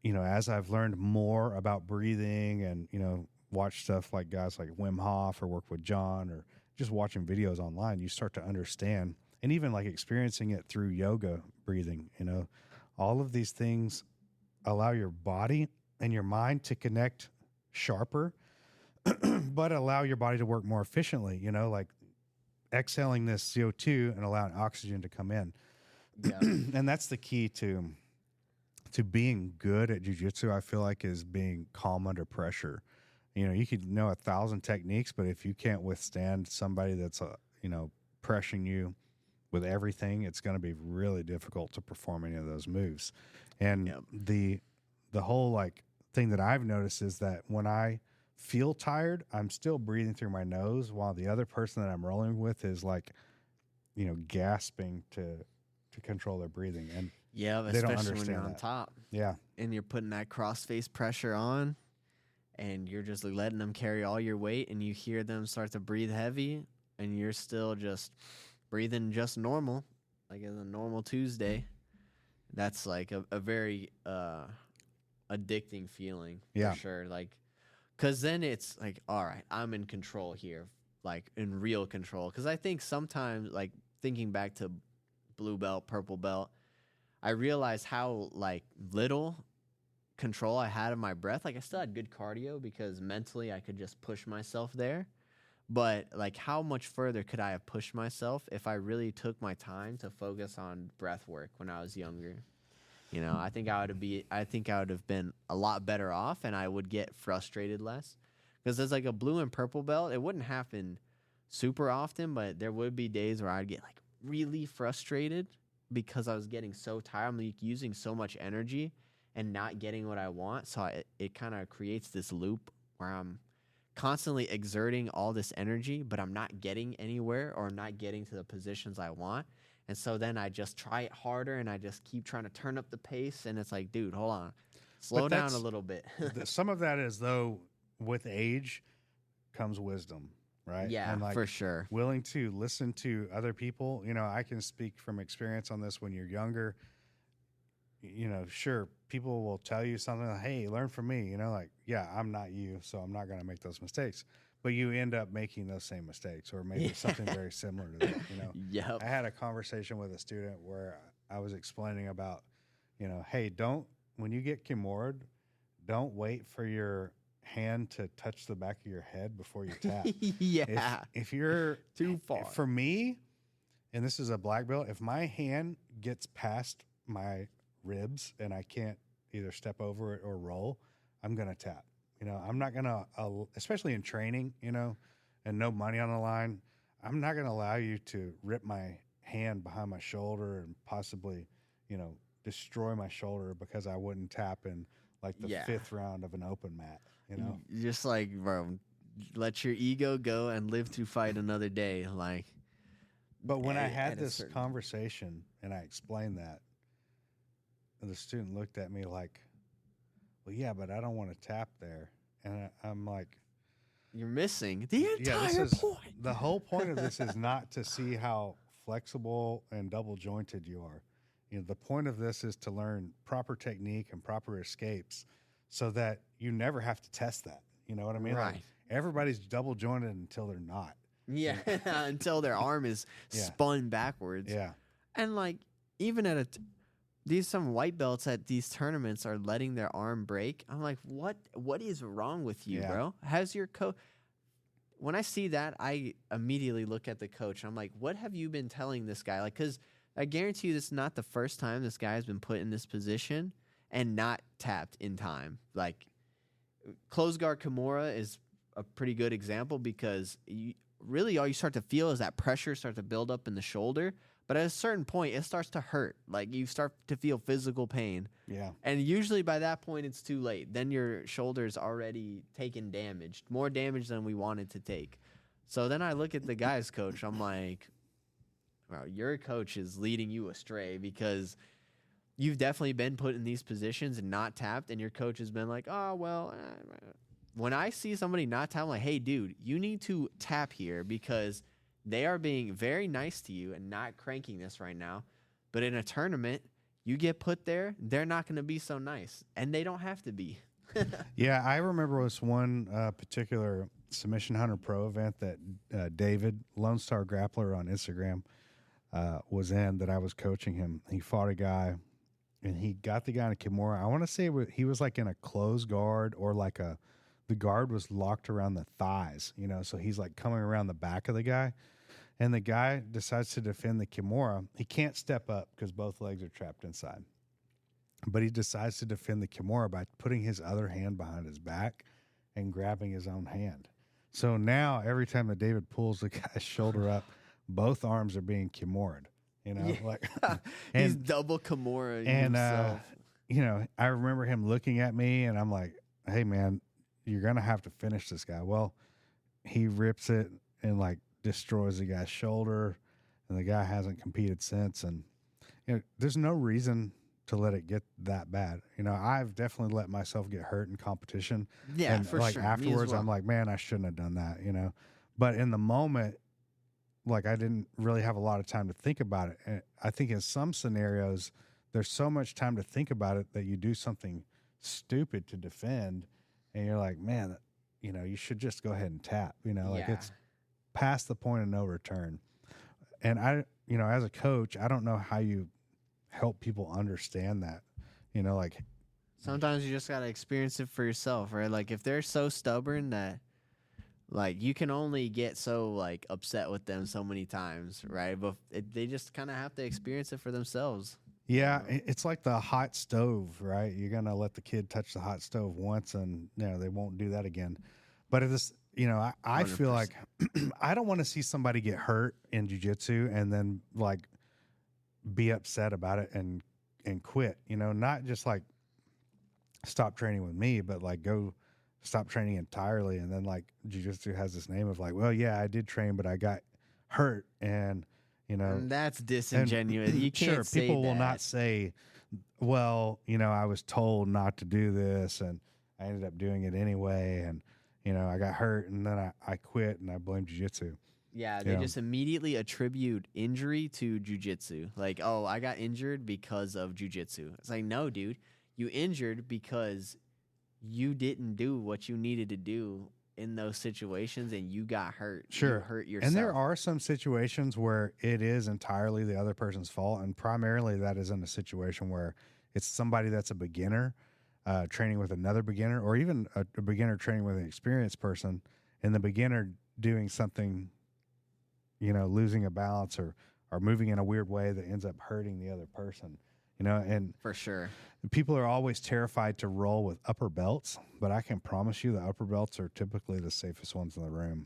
you know, as I've learned more about breathing and, you know, watch stuff like guys like Wim Hof or work with John or just watching videos online, you start to understand, and even like experiencing it through yoga breathing, you know, all of these things allow your body and your mind to connect sharper, but allow your body to work more efficiently, you know, like exhaling this CO2 and allowing oxygen to come in. Yeah. And that's the key to being good at jiu-jitsu, I feel like, is being calm under pressure. You know, you could know 1,000 techniques, but if you can't withstand somebody that's, pressuring you with everything, it's going to be really difficult to perform any of those moves. And the whole like thing that I've noticed is that when I feel tired, I'm still breathing through my nose while the other person that I'm rolling with is like, you know, gasping to control their breathing. And they don't understand when you're on that. top. Yeah. And you're putting that cross-face pressure on and you're just letting them carry all your weight and you hear them start to breathe heavy and you're still just breathing just normal, like in a normal Tuesday. That's like a very addicting feeling for sure. Like, because then it's like, all right, I'm in control here, like in real control. Because I think sometimes, like thinking back to blue belt, purple belt, I realized how like little control I had of my breath. Like I still had good cardio because mentally I could just push myself there. But like how much further could I have pushed myself if I really took my time to focus on breath work when I was younger? You know, I think I would have been a lot better off, and I would get frustrated less. Because as like a blue and purple belt, it wouldn't happen super often, but there would be days where I'd get like really frustrated because I was getting so tired. I'm like using so much energy and not getting what I want. So it kind of creates this loop where I'm constantly exerting all this energy, but I'm not getting anywhere or I'm not getting to the positions I want. And so then I just try it harder and I just keep trying to turn up the pace. And it's like, dude, hold on. Slow down a little bit. Some of that is, though, with age comes wisdom, right? Yeah, and for sure. Willing to listen to other people. You know, I can speak from experience on this when you're younger. You know, sure, people will tell you something like, hey, learn from me. You know, like, yeah, I'm not you, so I'm not going to make those mistakes. But you end up making those same mistakes or maybe something very similar to that, you know. Yep. I had a conversation with a student where I was explaining about, you know, hey, when you get Kimura'd, don't wait for your hand to touch the back of your head before you tap. Yeah. If you're too far. For me, and this is a black belt, if my hand gets past my ribs and I can't either step over it or roll, I'm going to tap. You know, I'm not going to, especially in training, you know, and no money on the line, I'm not going to allow you to rip my hand behind my shoulder and possibly, you know, destroy my shoulder because I wouldn't tap in like the fifth round of an open mat, you know? Just like, bro, let your ego go and live to fight another day. Like, but when I had this conversation and I explained that, and the student looked at me like, well, yeah, but I don't want to tap there. And I'm like, you're missing the entire point. The whole point of this is not to see how flexible and double jointed you are. You know, the point of this is to learn proper technique and proper escapes so that you never have to test that. You know what I mean? Right. Like, everybody's double jointed until they're not. Yeah, until their arm is spun backwards. Yeah. And like, even at some white belts at these tournaments are letting their arm break. I'm like, what is wrong with you, bro? Has your coach... When I see that, I immediately look at the coach. I'm like, what have you been telling this guy? Like, because I guarantee you this is not the first time this guy has been put in this position and not tapped in time. Like, closed guard Kimura is a pretty good example because really all you start to feel is that pressure start to build up in the shoulder. But at a certain point, it starts to hurt. Like, you start to feel physical pain. Yeah. And usually by that point, it's too late. Then your shoulder's already taken damage, more damage than we wanted to take. So then I look at the guy's coach. I'm like, wow, your coach is leading you astray because you've definitely been put in these positions and not tapped. And your coach has been like, oh, well. When I see somebody not tap, I'm like, hey, dude, you need to tap here because they are being very nice to you and not cranking this right now. But in a tournament, you get put there, they're not going to be so nice. And they don't have to be. Yeah, I remember this one particular Submission Hunter Pro event that David, Lone Star Grappler on Instagram, was in that I was coaching him. He fought a guy, and he got the guy in a Kimura. I want to say he was like in a closed guard or like the guard was locked around the thighs, you know, so he's like coming around the back of the guy. And the guy decides to defend the Kimura. He can't step up because both legs are trapped inside. But he decides to defend the Kimura by putting his other hand behind his back and grabbing his own hand. So now every time that David pulls the guy's shoulder up, both arms are being Kimura'd. You know, like he's double Kimura himself. You know, I remember him looking at me, and I'm like, "Hey, man, you're gonna have to finish this guy." Well, he rips it and like destroys the guy's shoulder, and the guy hasn't competed since. And you know, there's no reason to let it get that bad. You know, I've definitely let myself get hurt in competition. Yeah, and for like sure. afterwards, I'm like, man, I shouldn't have done that. You know, but in the moment, like I didn't really have a lot of time to think about it. And I think in some scenarios, there's so much time to think about it that you do something stupid to defend, and you're like, man, you know, you should just go ahead and tap. You know, like it's past the point of no return. And I, you know, as a coach, I don't know how you help people understand that, you know, like sometimes you just got to experience it for yourself, right? Like if they're so stubborn that like you can only get so like upset with them so many times, right? But they just kind of have to experience it for themselves. yeah, it's like the hot stove, right? You're going to let the kid touch the hot stove once and, you know, they won't do that again. But if this, you know, I feel like I don't want to see somebody get hurt in jiu-jitsu and then like be upset about it and quit, you know, not just like stop training with me, but like go stop training entirely. And then like jiu-jitsu has this name of like, well, yeah, I did train, but I got hurt. And, you know, And that's disingenuous. You can't sure, say people that. will not say, well, you know, I was told not to do this and I ended up doing it anyway. And, you know, I got hurt and then I quit and I blame jiu-jitsu. Yeah, they just immediately attribute injury to jiu-jitsu. Like, oh, I got injured because of jiu-jitsu. It's like, no, dude, you injured because you didn't do what you needed to do in those situations and you got hurt. Sure. You hurt yourself. And there are some situations where it is entirely the other person's fault. And primarily that is in a situation where it's somebody that's a beginner training with another beginner, or even a beginner training with an experienced person, and the beginner doing something, you know, losing a balance or moving in a weird way that ends up hurting the other person, you know. And for sure, people are always terrified to roll with upper belts, but I can promise you the upper belts are typically the safest ones in the room.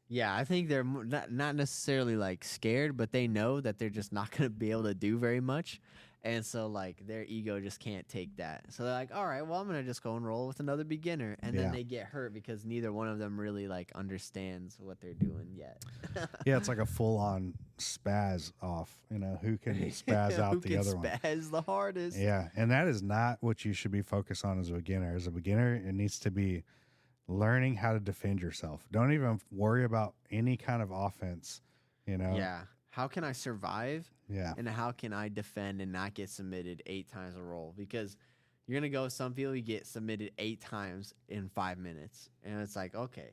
yeah, I think they're not necessarily like scared, but they know that they're just not going to be able to do very much. And so, like, their ego just can't take that. So they're like, all right, well, I'm going to just go and roll with another beginner. And then they get hurt because neither one of them really, like, understands what they're doing yet. Yeah, it's like a full-on spaz off, you know, who can spaz out the other one. Who can spaz the hardest. Yeah, and that is not what you should be focused on as a beginner. As a beginner, it needs to be learning how to defend yourself. Don't even worry about any kind of offense, you know. Yeah. How can I survive? Yeah. And how can I defend and not get submitted 8 times a roll? Because you're going to go with some people, you get submitted 8 times in 5 minutes. And it's like, okay,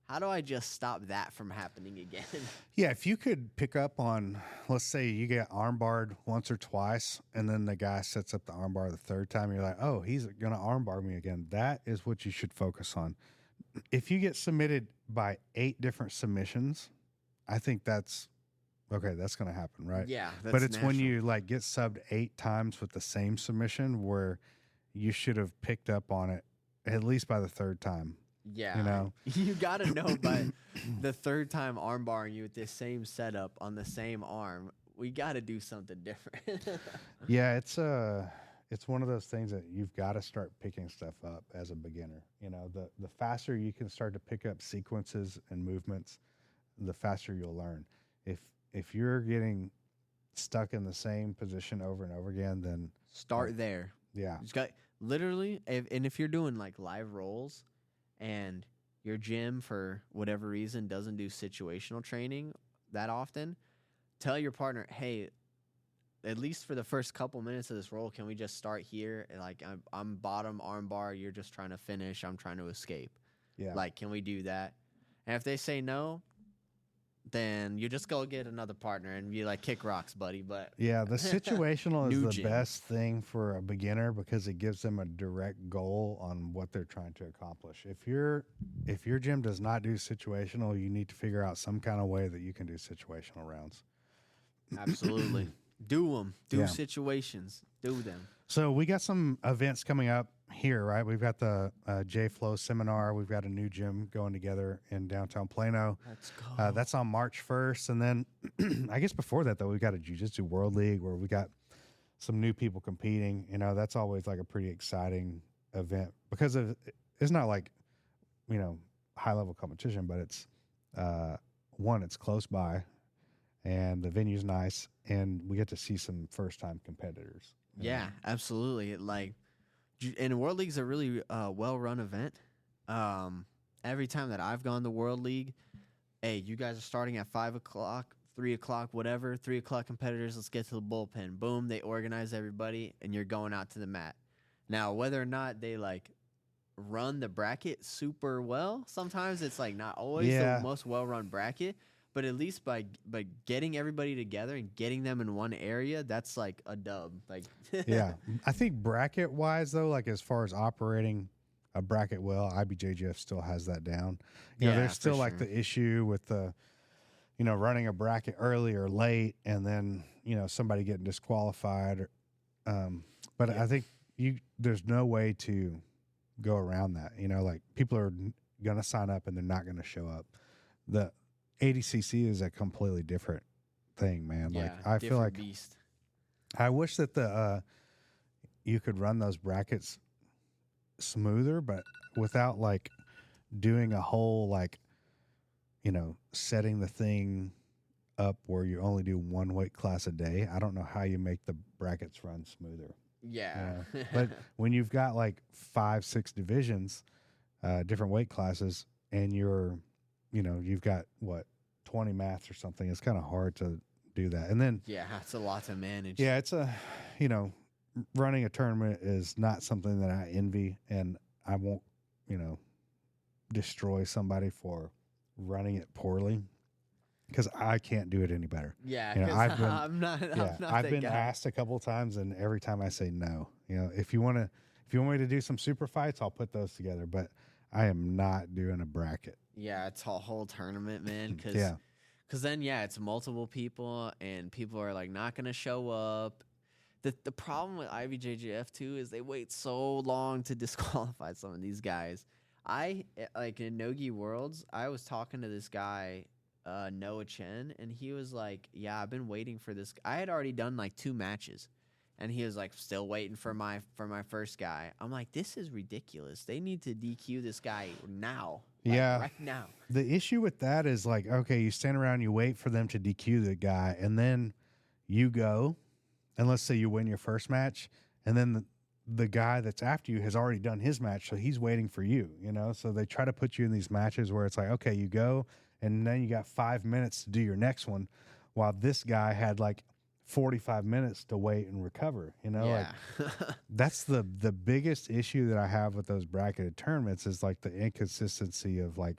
how do I just stop that from happening again? Yeah, if you could pick up on, let's say you get armbarred once or twice, and then the guy sets up the armbar the third time, you're like, oh, he's going to armbar me again. That is what you should focus on. If you get submitted by 8 different submissions, I think that's okay, that's going to happen, right? Yeah, that's but it's natural. when you like get subbed 8 times with the same submission where you should have picked up on it at least by the 3rd time. Yeah. You know? You got to know by the 3rd time arm barring you with this same setup on the same arm, we got to do something different. Yeah, it's one of those things that you've got to start picking stuff up as a beginner. You know, the faster you can start to pick up sequences and movements, the faster you'll learn. If you're getting stuck in the same position over and over again, then Start there. Yeah. Just got literally, if you're doing like live rolls and your gym for whatever reason doesn't do situational training that often, tell your partner, hey, at least for the first couple minutes of this roll, can we just start here? Like I'm bottom arm bar, you're just trying to finish, I'm trying to escape. Yeah. Like, can we do that? And if they say no, then you just go get another partner and be like, kick rocks, buddy. But yeah, the situational is New the gym. best thing for a beginner because it gives them a direct goal on what they're trying to accomplish. If your gym does not do situational, you need to figure out some kind of way that you can do situational rounds. absolutely. Do them. Do Yeah. situations. Do them. So we got some events coming up here, right? We've got the J-Flow seminar. We've got a new gym going together in downtown Plano. Let's go. That's on March 1st. And then I guess before that, though, we've got a Jiu-Jitsu World League where we got some new people competing. You know, that's always like a pretty exciting event because it's not like, you know, high-level competition, but it's, one, it's close by, and the venue's nice, and we get to see some first-time competitors. Yeah, absolutely. And World League's a really well-run event. Every time that I've gone to World League, hey, you guys are starting at 5 o'clock, 3 o'clock, whatever. 3 o'clock competitors, let's get to the bullpen. Boom, they organize everybody, and you're going out to the mat. Now, whether or not they run the bracket super well, sometimes it's not always Yeah. the most well-run bracket. But at least by getting everybody together and getting them in one area, that's like a dub. Like, yeah, I think bracket wise though, like as far as operating a bracket well, IBJJF still has that down. You know, there's still like the issue with the, you know, running a bracket early or late, and then you know somebody getting disqualified. But I think there's no way to go around that. You know, like people are gonna sign up and they're not gonna show up. The ADCC is a completely different thing, man. Yeah, like I feel like beast. I wish that you could run those brackets smoother, but without like doing a whole like, you know, setting the thing up where you only do one weight class a day. I don't know how you make the brackets run smoother. Yeah. You know? But when you've got like 5-6 divisions, different weight classes, and you've got what 20 mats or something, it's kind of hard to do that. And then yeah, it's a lot to manage. Yeah, it's running a tournament is not something that I envy, and I won't, destroy somebody for running it poorly, because I can't do it any better. Yeah, I've been asked a couple of times, and every time I say no. If you want me to do some super fights, I'll put those together, but I am not doing a bracket. Yeah, it's a whole tournament, man. Because then, it's multiple people, and people are like not gonna show up. The problem with IBJJF too is they wait so long to disqualify some of these guys. Like in Nogi Worlds, I was talking to this guy, Noah Chen, and he was like, "Yeah, I've been waiting for this." I had already done like 2 matches, and he was like, "Still waiting for my first guy." I'm like, "This is ridiculous. They need to DQ this guy now." Right now. The issue with that is like, okay, you stand around, you wait for them to DQ the guy, and then you go, and let's say you win your first match, and then the guy that's after you has already done his match, so he's waiting for you, So they try to put you in these matches where it's like, okay, you go, and then you got 5 minutes to do your next one, while this guy had like 45 minutes to wait and recover, Yeah. Like, that's the biggest issue that I have with those bracketed tournaments is like the inconsistency of like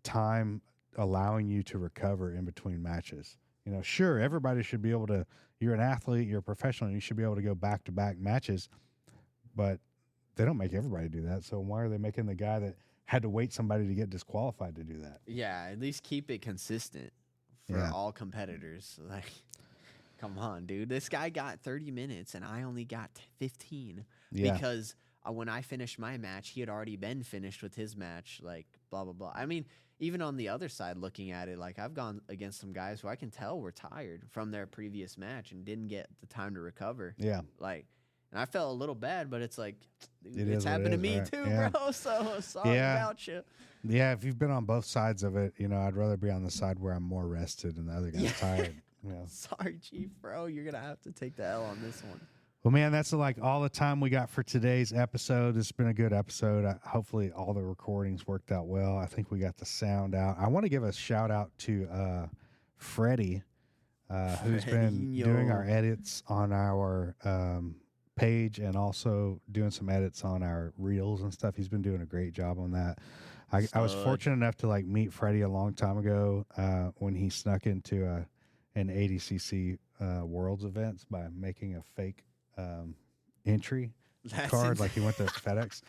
time allowing you to recover in between matches. Sure, everybody should be able to, you're an athlete, you're a professional, and you should be able to go back-to-back matches, but they don't make everybody do that. So why are they making the guy that had to wait somebody to get disqualified to do that? Yeah, at least keep it consistent for all competitors. Like, come on, dude. This guy got 30 minutes, and I only got 15 because when I finished my match, he had already been finished with his match, like, blah, blah, blah. I mean, even on the other side, looking at it, like, I've gone against some guys who I can tell were tired from their previous match and didn't get the time to recover. Yeah. Like, and I felt a little bad, but it's like, dude, it's happened to me right? too, Yeah. bro. So sorry about you. Yeah, if you've been on both sides of it, I'd rather be on the side where I'm more rested and the other guy's tired. Sorry, Chief, bro. You're going to have to take the L on this one. Well, man, that's like all the time we got for today's episode. It's been a good episode. Hopefully all the recordings worked out well. I think we got the sound out. I want to give a shout out to Freddie, who's been doing our edits on our page and also doing some edits on our reels and stuff. He's been doing a great job on that. I was fortunate enough to like meet Freddie a long time ago when he snuck into an ADCC Worlds events by making a fake entry card, like he went to FedEx.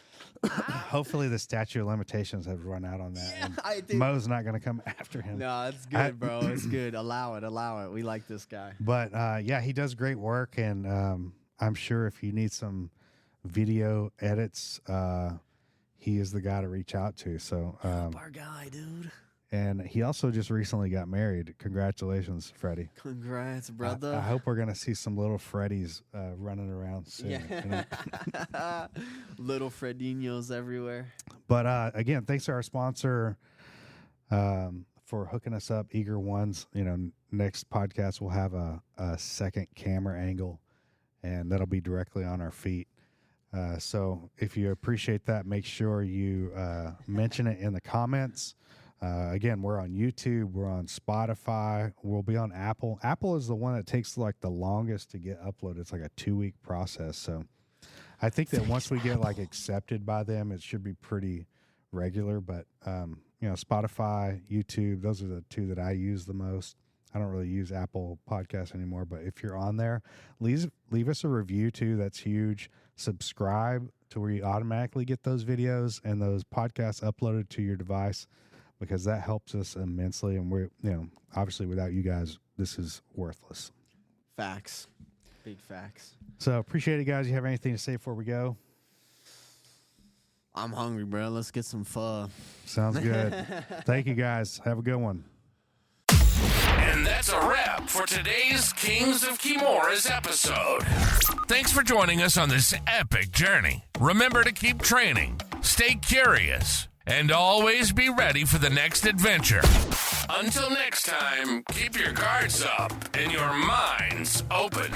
Hopefully the statute of limitations have run out on that. Yeah, Mo's not going to come after him. No, it's good, bro. It's good. Allow it. We like this guy. But he does great work, and I'm sure if you need some video edits, he is the guy to reach out to. So our guy, dude. And he also just recently got married. Congratulations, Freddie. Congrats, brother. I hope we're going to see some little Freddies running around soon. Yeah. Little Fredinos everywhere. But again, thanks to our sponsor for hooking us up, Eager Ones. Next podcast we'll have a second camera angle, and that'll be directly on our feet. So if you appreciate that, make sure you mention it in the comments. Again, we're on YouTube, we're on Spotify, we'll be on Apple. Apple is the one that takes like the longest to get uploaded. It's like a 2-week process. So I think that once we get like accepted by them, it should be pretty regular, but Spotify, YouTube, those are the two that I use the most. I don't really use Apple Podcasts anymore, but if you're on there, leave us a review too. That's huge. Subscribe to where you automatically get those videos and those podcasts uploaded to your device, because that helps us immensely. And we're, obviously without you guys, this is worthless. Facts. Big facts. So appreciate it, guys. You have anything to say before we go? I'm hungry, bro. Let's get some pho. Sounds good. Thank you, guys. Have a good one. And that's a wrap for today's Kings of Kimuras episode. Thanks for joining us on this epic journey. Remember to keep training, stay curious, and always be ready for the next adventure. Until next time, keep your guards up and your minds open.